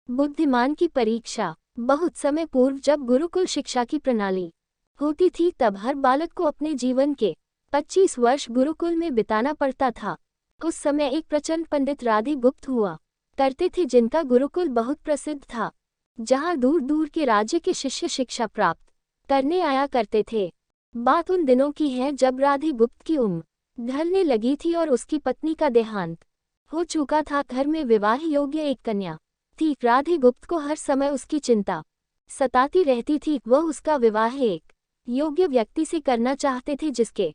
बुद्धिमान की परीक्षा। बहुत समय पूर्व जब गुरुकुल शिक्षा की प्रणाली होती थी तब हर बालक को अपने जीवन के 25 वर्ष गुरुकुल में बिताना पड़ता था। उस समय एक प्रचंड पंडित राधे गुप्त हुआ करते थे जिनका गुरुकुल बहुत प्रसिद्ध था, जहाँ दूर दूर के राज्य के शिष्य शिक्षा प्राप्त करने आया करते थे। बात उन दिनों की है जब राधे गुप्त की उम्र ढलने लगी थी और उसकी पत्नी का देहांत हो चुका था। घर में विवाह योग्य एक कन्या थी। राधे गुप्त को हर समय उसकी चिंता सताती रहती थी। वह उसका विवाह एक योग्य व्यक्ति से करना चाहते थे जिसके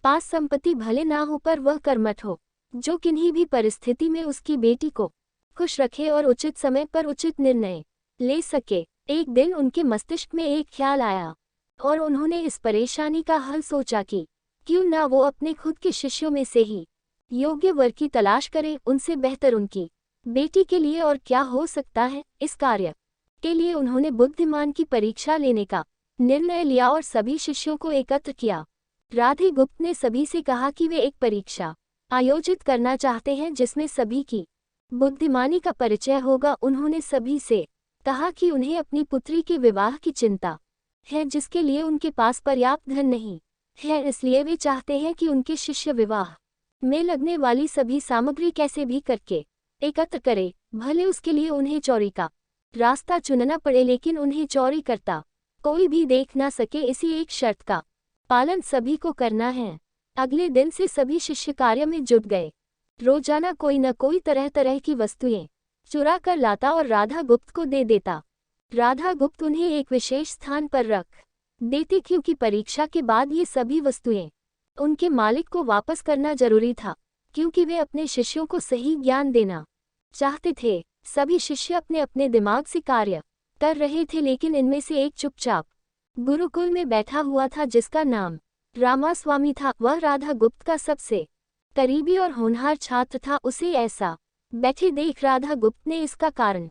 पास संपत्ति भले ना हो पर वह कर्मठ हो, जो किन्हीं भी परिस्थिति में उसकी बेटी को खुश रखे और उचित समय पर उचित निर्णय ले सके। एक दिन उनके मस्तिष्क में एक ख्याल आया और उन्होंने इस परेशानी का हल सोचा कि क्यों ना वो अपने खुद के शिष्यों में से ही योग्य वर की तलाश करें। उनसे बेहतर उनकी बेटी के लिए और क्या हो सकता है। इस कार्य के लिए उन्होंने बुद्धिमान की परीक्षा लेने का निर्णय लिया और सभी शिष्यों को एकत्र किया। राधे गुप्त ने सभी से कहा कि वे एक परीक्षा आयोजित करना चाहते हैं जिसमें सभी की बुद्धिमानी का परिचय होगा। उन्होंने सभी से कहा कि उन्हें अपनी पुत्री के विवाह की चिंता है जिसके लिए उनके पास पर्याप्त धन नहीं है, इसलिए वे चाहते हैं कि उनके शिष्य विवाह में लगने वाली सभी सामग्री कैसे भी करके एकत्र करे, भले उसके लिए उन्हें चोरी का रास्ता चुनना पड़े, लेकिन उन्हें चोरी करता कोई भी देख ना सके। इसी एक शर्त का पालन सभी को करना है। अगले दिन से सभी शिष्य कार्य में जुट गए। रोजाना कोई न कोई तरह तरह की वस्तुएं चुरा कर लाता और राधा गुप्त को दे देता। राधा गुप्त उन्हें एक विशेष स्थान पर रख देते क्योंकि परीक्षा के बाद ये सभी वस्तुएं उनके मालिक को वापस करना जरूरी था, क्योंकि वे अपने शिष्यों को सही ज्ञान देना चाहते थे। सभी शिष्य अपने अपने दिमाग से कार्य कर रहे थे, लेकिन इनमें से एक चुपचाप गुरुकुल में बैठा हुआ था जिसका नाम रामास्वामी था। वह राधा गुप्त का सबसे करीबी और होनहार छात्र था। उसे ऐसा बैठे देख राधा गुप्त ने इसका कारण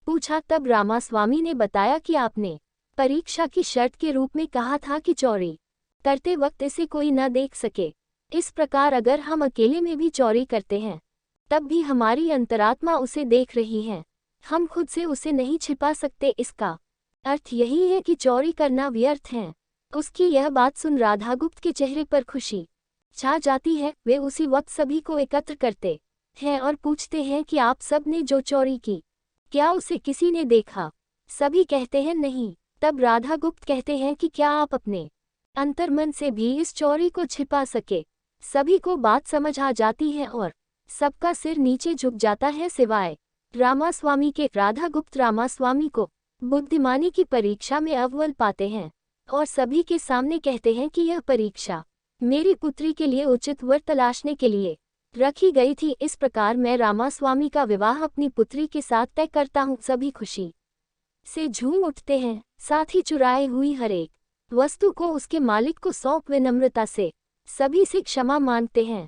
पूछा। तब रामास्वामी ने बताया कि आपने परीक्षा की शर्त के रूप में कहा था कि चोरी करते वक्त इसे कोई न देख सके। इस प्रकार अगर हम अकेले में भी चोरी करते हैं तब भी हमारी अंतरात्मा उसे देख रही है, हम खुद से उसे नहीं छिपा सकते। इसका अर्थ यही है कि चोरी करना व्यर्थ है। उसकी यह बात सुन राधागुप्त के चेहरे पर खुशी छा जाती है। वे उसी वक्त सभी को एकत्र करते हैं और पूछते हैं कि आप सब ने जो चोरी की, क्या उसे किसी ने देखा? सभी कहते हैं नहीं। तब राधागुप्त कहते हैं कि क्या आप अपने अंतर्मन से भी इस चोरी को छिपा सके? सभी को बात समझ आ जाती है और सबका सिर नीचे झुक जाता है सिवाय रामास्वामी के। राधागुप्त रामास्वामी को बुद्धिमानी की परीक्षा में अव्वल पाते हैं और सभी के सामने कहते हैं कि यह परीक्षा मेरी पुत्री के लिए उचित वर तलाशने के लिए रखी गई थी। इस प्रकार मैं रामास्वामी का विवाह अपनी पुत्री के साथ तय करता हूँ। सभी खुशी से झूम उठते हैं, साथ ही चुराई हुई हर एक वस्तु को उसके मालिक को सौंप विनम्रता से सभी से क्षमा मांगते हैं।